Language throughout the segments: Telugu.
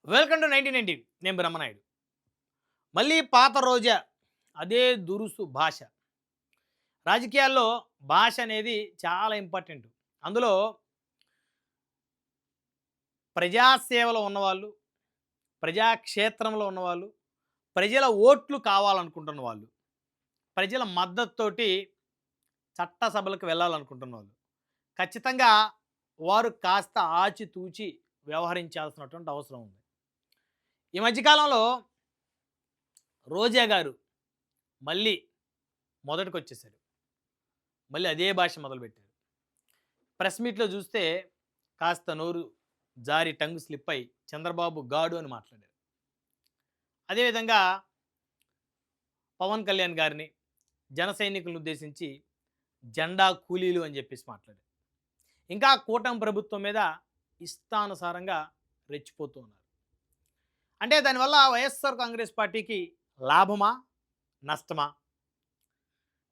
Welcome to 1990. నేను బ్రహ్మనాయుడు. మళ్ళీ పాత రోజా అదే దురుసు భాష. రాజకీయాల్లో భాష అనేది చాలా ఇంపార్టెంట్. అందులో ప్రజాసేవలో ఉన్నవాళ్ళు, ప్రజాక్షేత్రంలో ఉన్నవాళ్ళు, ప్రజల ఓట్లు కావాలనుకుంటున్న వాళ్ళు, ప్రజల మద్దతుతోటి చట్టసభలకు వెళ్ళాలనుకుంటున్న వాళ్ళు. ఖచ్చితంగా వారు కాస్త ఆచితూచి వ్యవహరించాల్సినటువంటి అవసరం ఉంది. ఈ మధ్య కాలంలో రోజా గారు మళ్ళీ మొదటికొచ్చేసారు. మళ్ళీ అదే భాష మొదలుపెట్టారు. ప్రెస్ మీట్‌లో చూస్తే కాస్త నోరు జారి టంగ్ స్లిప్ అయ్యి చంద్రబాబు గాడు అని మాట్లాడారు. అదేవిధంగా పవన్ కళ్యాణ్ గారిని జన సైనికులను ఉద్దేశించి జెండా కూలీలు అని చెప్పేసి మాట్లాడారు. ఇంకా కూటమి ప్రభుత్వం మీద ఇష్టానుసారంగా రెచ్చిపోతూ ఉన్నారు. అంటే దానివల్ల వైఎస్ఆర్ కాంగ్రెస్ పార్టీకి లాభమా? నష్టమా?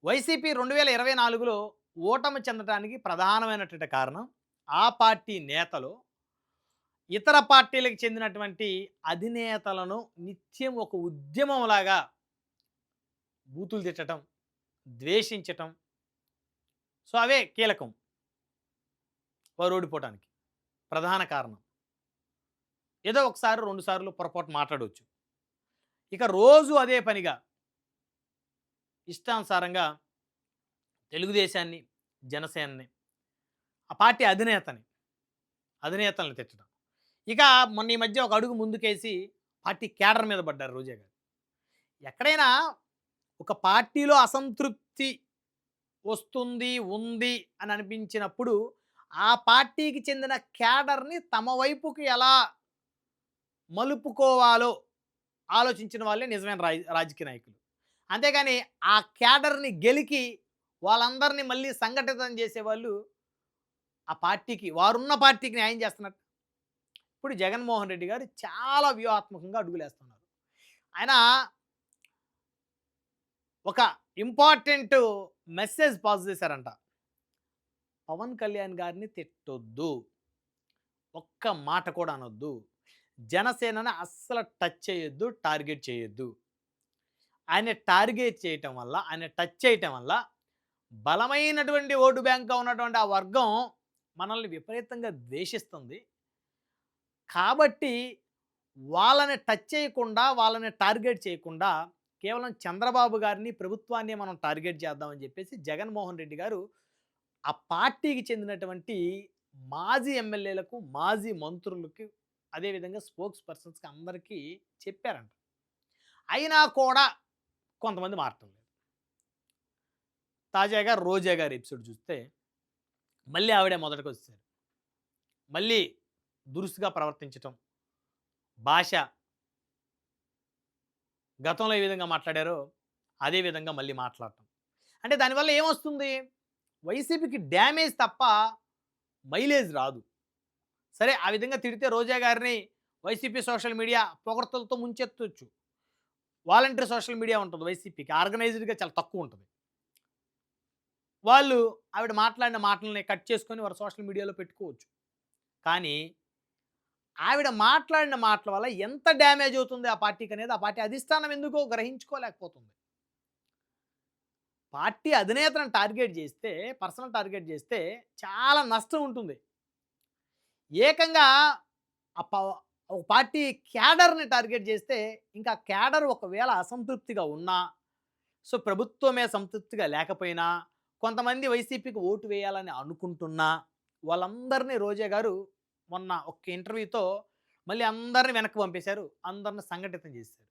వైసీపీ 2024లో ఓటమి చెందటానికి ప్రధానమైనటువంటి కారణం ఆ పార్టీ నేతలు ఇతర పార్టీలకు చెందినటువంటి అధినేతలను నిత్యం ఒక ఉద్యమంలాగా బూతులు తిట్టడం, ద్వేషించటం. సో అవే కీలకం వారు ఓడిపోవటానికి ప్రధాన కారణం. ఏదో ఒకసారి 2 సార్లు పొరపాటు మాట్లాడవచ్చు. ఇక రోజు అదే పనిగా ఇష్టానుసారంగా తెలుగుదేశాన్ని, జనసేనని, ఆ పార్టీ అధినేతలను తిట్టడం. ఇక మొన్న ఈ మధ్య ఒక అడుగు ముందుకేసి పార్టీ క్యాడర్ మీద పడ్డారు రోజా గారు. ఎక్కడైనా ఒక పార్టీలో అసంతృప్తి ఉంది అని అనిపించినప్పుడు ఆ పార్టీకి చెందిన క్యాడర్‌ని తమ వైపుకి ఎలా మలుపుకోవాలో ఆలోచించిన వాళ్ళే నిజమైన రాజకీయ నాయకులు. అంతేగాని ఆ క్యాడర్‌ని గెలికి వాళ్ళందరిని మళ్ళీ సంఘటితం చేసేవాళ్ళు ఆ పార్టీకి వారున్న పార్టీకి న్యాయం చేస్తున్నట్టు. ఇప్పుడు జగన్మోహన్ రెడ్డి గారు చాలా వ్యూహాత్మకంగా అడుగులేస్తున్నారు. ఆయన ఒక ఇంపార్టెంట్ మెసేజ్ పాస్ చేశారంట. పవన్ కళ్యాణ్ గారిని తిట్టొద్దు. ఒక్క మాట కూడా అనొద్దు. జనసేనని అస్సలు టచ్ చేయొద్దు, టార్గెట్ చేయొద్దు. ఆయన టార్గెట్ చేయటం వల్ల, ఆయన టచ్ చేయటం వల్ల బలమైనటువంటి ఓటు బ్యాంక్‌గా ఉన్నటువంటి ఆ వర్గం మనల్ని విపరీతంగా ద్వేషిస్తుంది. కాబట్టి వాళ్ళని టచ్ చేయకుండా, వాళ్ళని టార్గెట్ చేయకుండా కేవలం చంద్రబాబు గారిని, ప్రభుత్వాన్ని మనం టార్గెట్ చేద్దామని చెప్పేసి జగన్మోహన్ రెడ్డి గారు ఆ పార్టీకి చెందినటువంటి మాజీ ఎమ్మెల్యేలకు, మాజీ మంత్రులకి, అదేవిధంగా స్పోక్స్ పర్సన్స్‌కి అందరికీ చెప్పారంట. అయినా కూడా కొంతమంది మారటం లేదు. తాజాగా రోజా గారి ఎపిసోడ్ చూస్తే మళ్ళీ ఆవిడే మొదటికొచ్చేసారు. మళ్ళీ దురుసుగా ప్రవర్తించటం, భాష గతంలో ఏ విధంగా మాట్లాడారో అదే విధంగా మళ్ళీ మాట్లాడటం. అంటే దానివల్ల ఏమొస్తుంది? వైసీపీకి డ్యామేజ్ తప్ప మైలేజ్ రాదు. సరే ఆ విధంగా తిడితే రోజా గారిని వైసీపీ సోషల్ మీడియా పొగడ్తలతో ముంచెత్తొచ్చు. వాలంటరీ సోషల్ మీడియా ఉంటుంది వైసీపీకి. ఆర్గనైజ్డ్‌గా చాలా తక్కువుంటది. వాళ్ళు ఆవిడ మాట్లాడిన మాటల్ని కట్ చేసుకొని వారు సోషల్ మీడియాలో పెట్టుకోవచ్చు. కానీ ఆవిడ మాట్లాడిన మాటల వల్ల ఎంత డ్యామేజ్ అవుతుంది ఆ పార్టీకనేది ఆ పార్టీ అధిష్టానం ఎందుకో గ్రహించుకోలేకపోతుంది. పార్టీ అధినేతను టార్గెట్ చేస్తే, పర్సనల్ టార్గెట్ చేస్తే చాలా నష్టం ఉంటుంది. ఏకంగా ఆ ప ఒక పార్టీ క్యాడర్‌ని టార్గెట్ చేస్తే ఇంకా క్యాడర్ ఒకవేళ అసంతృప్తిగా ఉన్నా, సో ప్రభుత్వమే సంతృప్తిగా లేకపోయినా, కొంతమంది వైసీపీకి ఓటు వేయాలని అనుకుంటున్నా, వాళ్ళందరినీ రోజా గారు మొన్న ఒక ఇంటర్వ్యూతో మళ్ళీ అందరిని వెనక్కి పంపేశారు. అందరిని సంఘటితం చేశారు.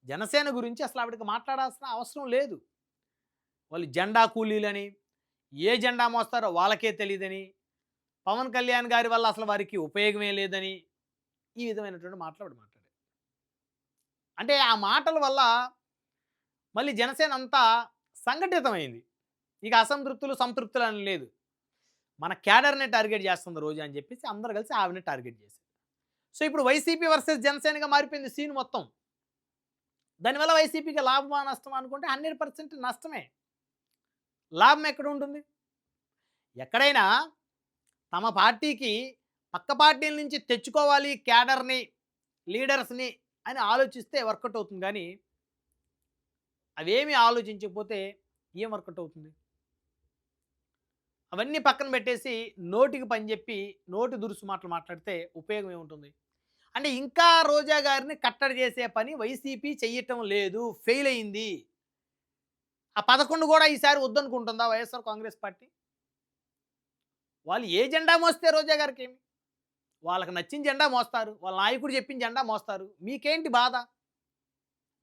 జనసేన గురించి అసలు ఆవిడకి మాట్లాడాల్సిన అవసరం లేదు. వాళ్ళు జెండా కూలీలని, ఏ జెండా మోస్తారో వాళ్ళకే తెలీదని, పవన్ కళ్యాణ్ గారి వల్ల అసలు వారికి ఉపయోగమే లేదని, ఈ విధమైనటువంటి మాటలు ఆవిడ మాట్లాడారు. అంటే ఆ మాటల వల్ల మళ్ళీ జనసేన అంతా సంఘటితమైంది. ఇక అసంతృప్తులు, సంతృప్తులు అని లేదు. మన క్యాడర్‌ని టార్గెట్ చేస్తుంది రోజా అని చెప్పేసి అందరూ కలిసి ఆవిడని టార్గెట్ చేశారు. సో ఇప్పుడు వైసీపీ వర్సెస్ జనసేనగా మారిపోయింది సీన్ మొత్తం. దానివల్ల వైసీపీకి లాభమా, నష్టమా అనుకుంటే 100% నష్టమే. లాభం ఎక్కడ ఉంటుంది? ఎక్కడైనా తమ పార్టీకి పక్క పార్టీల నుంచి తెచ్చుకోవాలి క్యాడర్‌ని, లీడర్స్‌ని అని ఆలోచిస్తే వర్కౌట్ అవుతుంది గానీ, అవేమీ ఆలోచించకపోతే ఏం వర్కౌట్ అవుతుంది? అవన్నీ పక్కన పెట్టేసి నోటికి పని జెప్పి, నోటి దురుసు మాటలు మాట్లాడితే ఉపయోగం ఏముంటుంది? అంటే ఇంకా రోజా గారిని కట్టడి చేసే పని వైసీపీ చెయ్యటం లేదు. ఫెయిల్ అయింది. ఆ 11 గూడా ఈసారి వద్దనుకుంటుందా వైఎస్ఆర్ కాంగ్రెస్ పార్టీ? వాళ్ళు ఏ జెండా మోస్తే రోజా గారికేమి? వాళ్ళకి నచ్చిన జెండా మోస్తారు. వాళ్ళ నాయకుడు చెప్పిన జెండా మోస్తారు. మీకేంటి బాధ?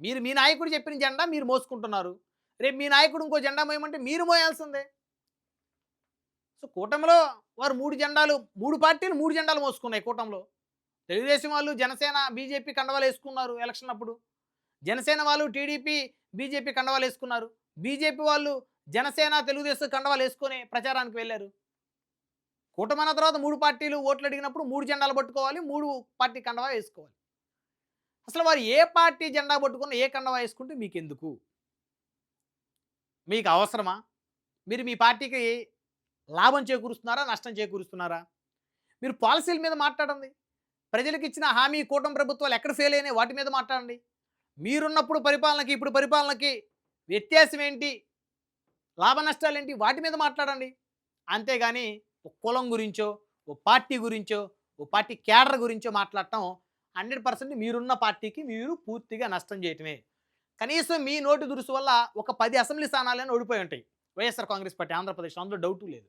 మీరు మీ నాయకుడు చెప్పిన జెండా మీరు మోసుకుంటున్నారు. రేపు మీ నాయకుడు ఇంకో జెండా మోయమంటే మీరు మోయాల్సిందే. సో, కూటమిలో వారు 3 జెండాలు 3 పార్టీలు 3 జెండాలు మోసుకున్నాయి కూటమిలో. తెలుగుదేశం వాళ్ళు, జనసేన, బీజేపీ కండవాలేసుకున్నారు ఎలక్షన్ అప్పుడు. జనసేన వాళ్ళు టీడీపీ, బీజేపీ కండవాలేసుకున్నారు. బీజేపీ వాళ్ళు జనసేన, తెలుగుదేశం కండవాలేసుకొని ప్రచారానికి వెళ్లారు. కూటమన్న తర్వాత 3 పార్టీలు ఓట్లు అడిగినప్పుడు 3 జెండాలు పట్టుకోవాలి. 3 పార్టీ కండవా వేసుకోవాలి. అసలు వారు ఏ పార్టీ జెండా పట్టుకున్న ఏ కండవా వేసుకుంటే మీకెందుకు? మీకు అవసరమా? మీరు మీ పార్టీకి లాభం చేకూరుస్తున్నారా? నష్టం చేకూరుస్తున్నారా? మీరు పాలసీల మీద మాట్లాడండి. ప్రజలకు ఇచ్చిన హామీ కూటమి ప్రభుత్వాలు ఎక్కడ ఫెయిల్ అయినాయి వాటి మీద మాట్లాడండి. మీరున్నప్పుడు పరిపాలనకి, ఇప్పుడు పరిపాలనకి వ్యత్యాసం ఏంటి? లాభ నష్టాలేంటి? వాటి మీద మాట్లాడండి. అంతేగాని ఒక కులం గురించో, ఓ పార్టీ గురించో, ఓ పార్టీ క్యాడర్ గురించో మాట్లాడటం 100% మీరున్న పార్టీకి మీరు పూర్తిగా నష్టం చేయటమే. కనీసం మీ నోటి దురుసు వల్ల ఒక 10 అసెంబ్లీ స్థానాలైనా ఓడిపోయి ఉంటాయి వైఎస్ఆర్ కాంగ్రెస్ పార్టీ ఆంధ్రప్రదేశ్‌లో. అందులో డౌటు లేదు.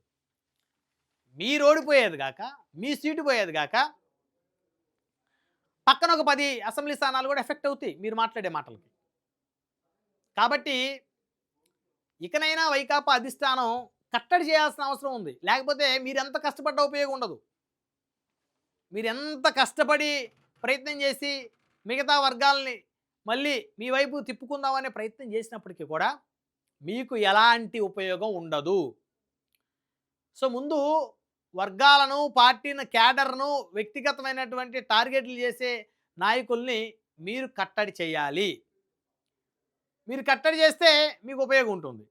మీరు ఓడిపోయేది గాక, మీ సీటు పోయేది గాక, పక్కన ఒక 10 అసెంబ్లీ స్థానాలు కూడా ఎఫెక్ట్ అవుతాయి మీరు మాట్లాడే మాటలకి. కాబట్టి ఇకనైనా వైకాపా అధిష్టానం కట్టడి చేయాల్సిన అవసరం ఉంది. లేకపోతే మీరెంత కష్టపడ్డా ఉపయోగం ఉండదు. మీరెంత కష్టపడి ప్రయత్నం చేసి మిగతా వర్గాల్ని మళ్ళీ మీ వైపు తిప్పుకుందామనే ప్రయత్నం చేసినప్పటికీ కూడా మీకు ఎలాంటి ఉపయోగం ఉండదు. సో, ముందు వర్గాలను, పార్టీని, క్యాడర్‌ను వ్యక్తిగతమైనటువంటి టార్గెట్లు చేసే నాయకుల్ని మీరు కట్టడి చేయాలి. మీరు కట్టడి చేస్తే మీకు ఉపయోగం ఉంటుంది.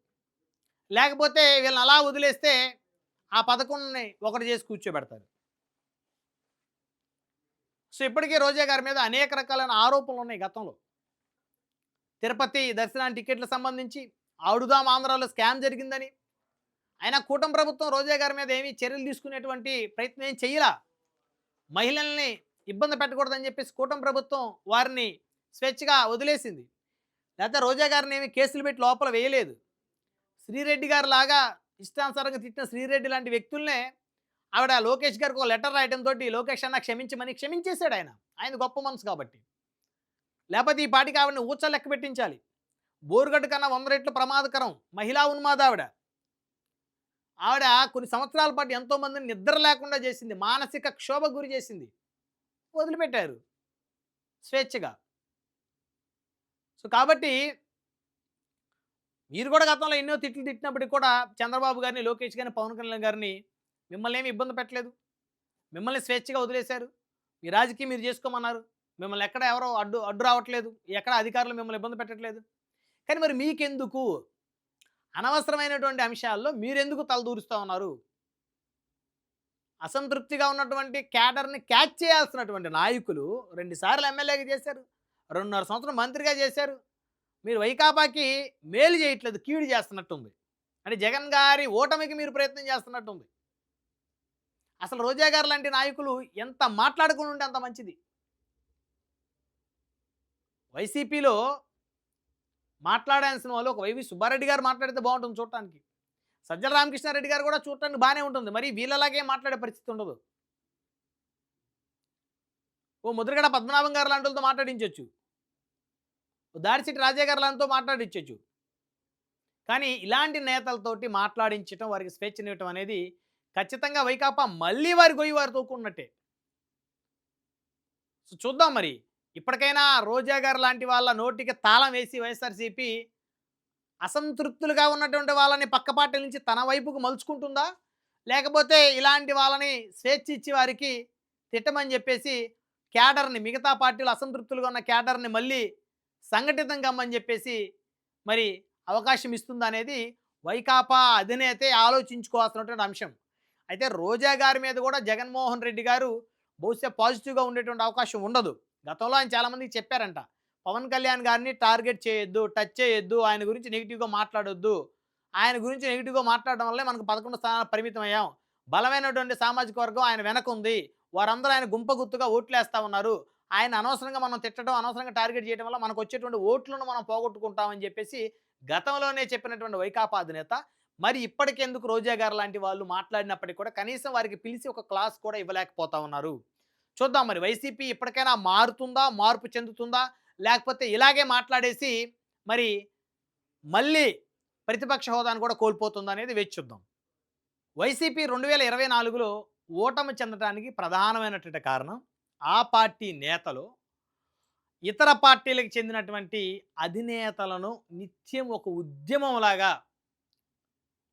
లేకపోతే వీళ్ళని అలా వదిలేస్తే ఆ 11ని ఒకటి చేసి కూర్చోబెడతారు. సో, ఇప్పటికే రోజా గారి మీద అనేక రకాలైన ఆరోపణలు ఉన్నాయి గతంలో. తిరుపతి దర్శనానికి టికెట్లకు సంబంధించి ఆడుదాం ఆంధ్రాలో స్కామ్ జరిగిందని. అయినా కూటమి ప్రభుత్వం రోజా గారి మీద ఏమీ చర్యలు తీసుకునేటువంటి ప్రయత్నం ఏం చేయలా. మహిళల్ని ఇబ్బంది పెట్టకూడదని చెప్పేసి కూటమి ప్రభుత్వం వారిని స్వేచ్ఛగా వదిలేసింది. లేకపోతే రోజా గారిని ఏమి కేసులు పెట్టి లోపల వేయలేదు. శ్రీరెడ్డి గారి లాగా ఇష్టానుసారంగా తిట్టిన శ్రీరెడ్డి లాంటి వ్యక్తులనే ఆవిడ లోకేష్ గారికి ఒక లెటర్ రాయడంతో లోకేష్ అన్న క్షమించమని క్షమించేశాడు ఆయన. ఆయన గొప్ప మనసు కాబట్టి. లేకపోతే ఈ పాటికి ఆవిడని ఊచ లెక్క పెట్టించాలి. బోరుగడ్డ కన్నా 100 రెట్లు ప్రమాదకరం. మహిళా ఉన్మాద ఆవిడ. ఆవిడ కొన్ని సంవత్సరాల పాటు ఎంతోమందిని నిద్ర లేకుండా చేసింది. మానసిక క్షోభకు గురి చేసింది. వదిలిపెట్టారు స్వేచ్ఛగా. సో, కాబట్టి మీరు కూడా గతంలో ఎన్నో తిట్లు తిట్టినప్పటికి కూడా చంద్రబాబు గారిని, లోకేష్ గారిని, పవన్ కళ్యాణ్ గారిని మిమ్మల్ని ఏమి ఇబ్బంది పెట్టలేదు. మిమ్మల్ని స్వేచ్ఛగా వదిలేశారు. మీ రాజకీయం మీరు చేసుకోమన్నారు. మిమ్మల్ని ఎక్కడ ఎవరో అడ్డు అడ్డు రావట్లేదు. ఎక్కడ అధికారులు మిమ్మల్ని ఇబ్బంది పెట్టట్లేదు. కానీ మరి మీకెందుకు? అనవసరమైనటువంటి అంశాల్లో మీరెందుకు తలదూరుస్తా ఉన్నారు? అసంతృప్తిగా ఉన్నటువంటి క్యాడర్‌ని క్యాచ్ చేయాల్సినటువంటి నాయకులు 2 సార్లు ఎమ్మెల్యేగా చేశారు. 2.5 సంవత్సరం మంత్రిగా చేశారు. మీరు వైకాపాకి మేలు చేయట్లేదు, కీడు చేస్తున్నట్టుంది. అంటే జగన్ గారి ఓటమికి మీరు ప్రయత్నం చేస్తున్నట్టుంది. అసలు రోజా గారు లాంటి నాయకులు ఎంత మాట్లాడుకుని ఉంటే అంత మంచిది. వైసీపీలో మాట్లాడాల్సిన వాళ్ళు ఒక వైవి సుబ్బారెడ్డి గారు మాట్లాడితే బాగుంటుంది చూడటానికి. సజ్జల రామకృష్ణారెడ్డి గారు కూడా చూడటానికి బాగానే ఉంటుంది. మరి వీళ్ళలాగే మాట్లాడే పరిస్థితి ఉండదు. ఓ ముద్రగడ పద్మనాభం గారు లాంటి వాళ్ళతో మాట్లాడించవచ్చు. ఓ దాడిశెట్టి రాజా గారు లాంటితో మాట్లాడించవచ్చు. కానీ ఇలాంటి నేతలతోటి మాట్లాడించటం, వారికి స్వేచ్ఛనివ్వటం అనేది ఖచ్చితంగా వైకాపా మళ్ళీ వారి గొయ్యి వారు తోక్కున్నట్టే. సో, చూద్దాం మరి. ఇప్పటికైనా రోజా గారు లాంటి వాళ్ళ నోటికి తాళం వేసి వైఎస్ఆర్సీపీ అసంతృప్తులుగా ఉన్నటువంటి వాళ్ళని పక్క పార్టీల నుంచి తన వైపుకు మలుచుకుంటుందా? లేకపోతే ఇలాంటి వాళ్ళని స్వేచ్ఛ ఇచ్చి వారికి తిట్టమని చెప్పేసి క్యాడర్‌ని, మిగతా పార్టీలు అసంతృప్తులుగా ఉన్న క్యాడర్‌ని మళ్ళీ సంఘటితం కమ్మని చెప్పేసి మరి అవకాశం ఇస్తుందా అనేది వైకాపా అధినేతే ఆలోచించుకోవాల్సినటువంటి అంశం. అయితే రోజా గారి మీద కూడా జగన్మోహన్ రెడ్డి గారు బహుశా పాజిటివ్‌గా ఉండేటువంటి అవకాశం ఉండదు. గతంలో ఆయన చాలామందికి చెప్పారంట. పవన్ కళ్యాణ్ గారిని టార్గెట్ చేయొద్దు, టచ్ చేయొద్దు, ఆయన గురించి నెగెటివ్‌గా మాట్లాడొద్దు. ఆయన గురించి నెగెటివ్‌గా మాట్లాడడం వల్లే మనకు 11 స్థానాలకు పరిమితమయ్యాం. బలమైనటువంటి సామాజిక వర్గం ఆయన వెనకుంది. వారందరూ ఆయన గుంపగుత్తుగా ఓట్లేస్తా ఉన్నారు. ఆయన అనవసరంగా మనం తిట్టడం, అనవసరంగా టార్గెట్ చేయడం వల్ల మనకొచ్చేటువంటి ఓట్లను మనం పోగొట్టుకుంటామని చెప్పేసి గతంలోనే చెప్పినటువంటి వైకాపా అధినేత మరి ఇప్పటికెందుకు రోజా గారు లాంటి వాళ్ళు మాట్లాడినప్పటికి కూడా కనీసం వారికి పిలిచి ఒక క్లాస్ కూడా ఇవ్వలేకపోతా ఉన్నారు. చూద్దాం మరి వైసీపీ ఇప్పటికైనా మారుతుందా? మార్పు చెందుతుందా? లేకపోతే ఇలాగే మాట్లాడేసి మరి మళ్ళీ ప్రతిపక్ష హోదాను కూడా కోల్పోతుందా అనేది వేచి చూద్దాం. వైసీపీ 2024లో ఓటమి చెందటానికి ప్రధానమైనటువంటి కారణం ఆ పార్టీ నేతలు ఇతర పార్టీలకు చెందినటువంటి అధినేతలను నిత్యం ఒక ఉద్యమంలాగా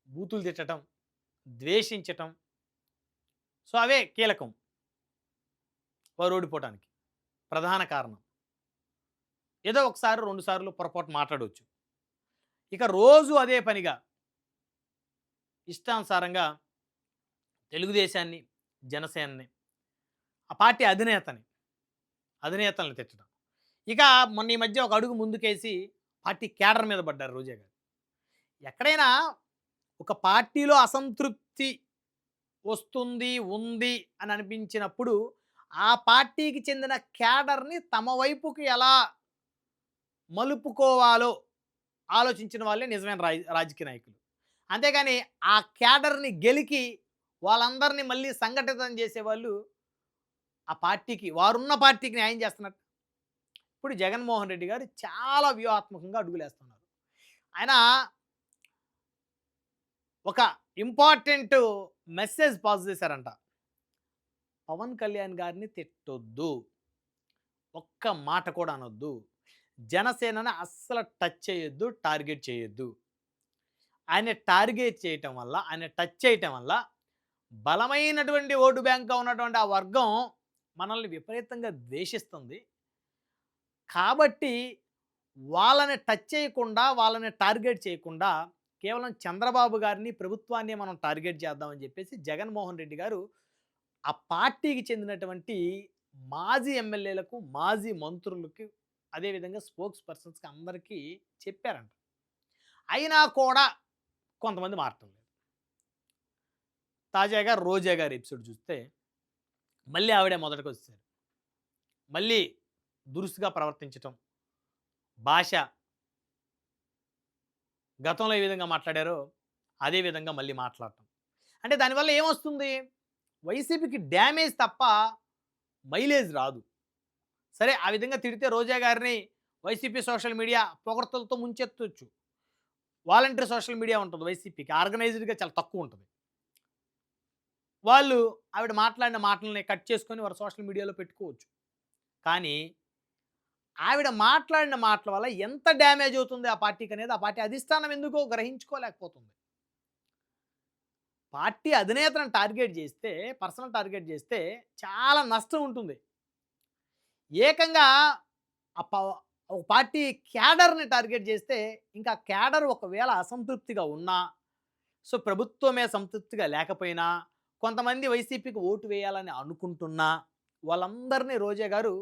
బూతులు తిట్టటం, ద్వేషించటం. సో, అవే కీలకం వారు ఓడిపోవటానికి ప్రధాన కారణం. ఏదో ఒకసారి, 2 సార్లు పొరపాటు మాట్లాడొచ్చు. ఇక రోజు అదే పనిగా ఇష్టానుసారంగా తెలుగుదేశాన్ని, జనసేనని, ఆ పార్టీ అధినేతల్ని తిట్టడం. ఇక మొన్న ఈ మధ్య ఒక అడుగు ముందుకేసి పార్టీ క్యాడర్ మీద పడ్డారు రోజా గారు. ఎక్కడైనా ఒక పార్టీలో అసంతృప్తి ఉంది అని అనిపించినప్పుడు ఆ పార్టీకి చెందిన క్యాడర్‌ని తమ వైపుకి ఎలా మలుపుకోవాలో ఆలోచించిన వాళ్ళే నిజమైన రాజకీయ నాయకులు. అంతేగాని ఆ క్యాడర్‌ని గెలికి వాళ్ళందరిని మళ్ళీ సంఘటితం చేసేవాళ్ళు ఆ పార్టీకి వారున్న పార్టీకి న్యాయం చేస్తున్నట్టు. ఇప్పుడు జగన్మోహన్ రెడ్డి గారు చాలా వ్యూహాత్మకంగా అడుగులేస్తున్నారు. ఆయన ఒక ఇంపార్టెంట్ మెసేజ్ పాస్ చేశారంట. పవన్ కళ్యాణ్ గారిని తిట్టొద్దు. ఒక్క మాట కూడా అనొద్దు. జనసేనని అస్సలు టచ్ చేయొద్దు, టార్గెట్ చేయొద్దు. ఆయన టార్గెట్ చేయటం వల్ల, ఆయన టచ్ చేయటం వల్ల బలమైనటువంటి ఓటు బ్యాంక్‌గా ఉన్నటువంటి ఆ వర్గం మనల్ని విపరీతంగా ద్వేషిస్తుంది. కాబట్టి వాళ్ళని టచ్ చేయకుండా, వాళ్ళని టార్గెట్ చేయకుండా కేవలం చంద్రబాబు గారిని, ప్రభుత్వాన్ని మనం టార్గెట్ చేద్దామని చెప్పేసి జగన్మోహన్ రెడ్డి గారు ఆ పార్టీకి చెందినటువంటి మాజీ ఎమ్మెల్యేలకు, మాజీ మంత్రులకి, అదేవిధంగా స్పోక్స్ పర్సన్స్‌కి అందరికీ చెప్పారంట. అయినా కూడా కొంతమంది మారటం లేదు. తాజాగా రోజా గారి ఎపిసోడ్ చూస్తే మళ్ళీ ఆవిడే మొదటికొచ్చేసారు. మళ్ళీ దురుసుగా ప్రవర్తించటం, భాష గతంలో ఏ విధంగా మాట్లాడారో అదే విధంగా మళ్ళీ మాట్లాడటం. అంటే దానివల్ల ఏమొస్తుంది? వైసీపీకి డ్యామేజ్ తప్ప మైలేజ్ రాదు. సరే ఆ విధంగా తిడితే రోజా గారిని వైసీపీ సోషల్ మీడియా పొగడ్తలతో ముంచెత్తొచ్చు. వాలంటరీ సోషల్ మీడియా ఉంటుంది వైసీపీకి. ఆర్గనైజ్డ్‌గా చాలా తక్కువుంటది. వాళ్ళు ఆవిడ మాట్లాడిన మాటల్ని కట్ చేసుకొని వారు సోషల్ మీడియాలో పెట్టుకోవచ్చు. కానీ ఆవిడ మాట్లాడిన మాటల వల్ల ఎంత డ్యామేజ్ అవుతుంది ఆ పార్టీకనేది ఆ పార్టీ అధిష్టానం ఎందుకో గ్రహించుకోలేకపోతుంది. పార్టీ అధినేతను టార్గెట్ చేస్తే, పర్సనల్ టార్గెట్ చేస్తే చాలా నష్టం ఉంటుంది. ఏకంగా ఆ ప ఒక పార్టీ క్యాడర్‌ని టార్గెట్ చేస్తే ఇంకా క్యాడర్ ఒకవేళ అసంతృప్తిగా ఉన్నా, సో, ప్రభుత్వమే సంతృప్తిగా లేకపోయినా, కొంతమంది వైసీపీకి ఓటు వేయాలని అనుకుంటున్నా, వాళ్ళందరినీ రోజా గారు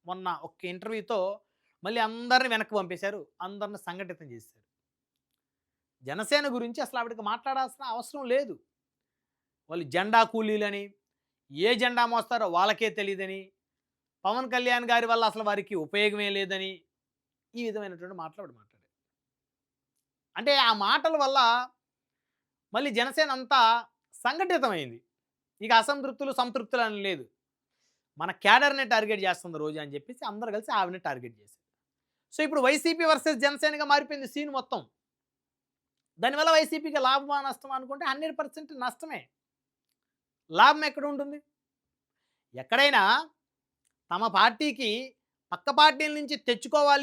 మొన్న ఒక ఇంటర్వ్యూతో మళ్ళీ అందరిని వెనక్కి పంపేశారు. అందరిని సంఘటితం చేశారు. జనసేన గురించి అసలు ఆవిడకి మాట్లాడాల్సిన అవసరం లేదు. వాళ్ళు జెండా కూలీలని, ఏ జెండా మోస్తారో వాళ్ళకే తెలీదని, పవన్ కళ్యాణ్ గారి వల్ల అసలు వారికి ఉపయోగమే లేదని, ఈ విధమైనటువంటి మాటలు ఆవిడ మాట్లాడారు. అంటే ఆ మాటల వల్ల మళ్ళీ జనసేన అంతా సంఘటితమైంది. ఇక అసంతృప్తులు, సంతృప్తులు అని లేదు. మన క్యాడర్‌నే టార్గెట్ చేస్తుంది రోజా అని చెప్పేసి అందరూ కలిసి ఆవిడని టార్గెట్ చేశారు. సో, ఇప్పుడు వైసీపీ వర్సెస్ జనసేనగా మారిపోయింది సీన్ మొత్తం. దానివల్ల వైసీపీకి లాభమా, నష్టమా అనుకుంటే 100% నష్టమే. లాభం ఎక్కడ ఉంటుంది? ఎక్కడైనా తమ పార్టీకి పక్క పార్టీల నుంచి తెచ్చుకోవాలి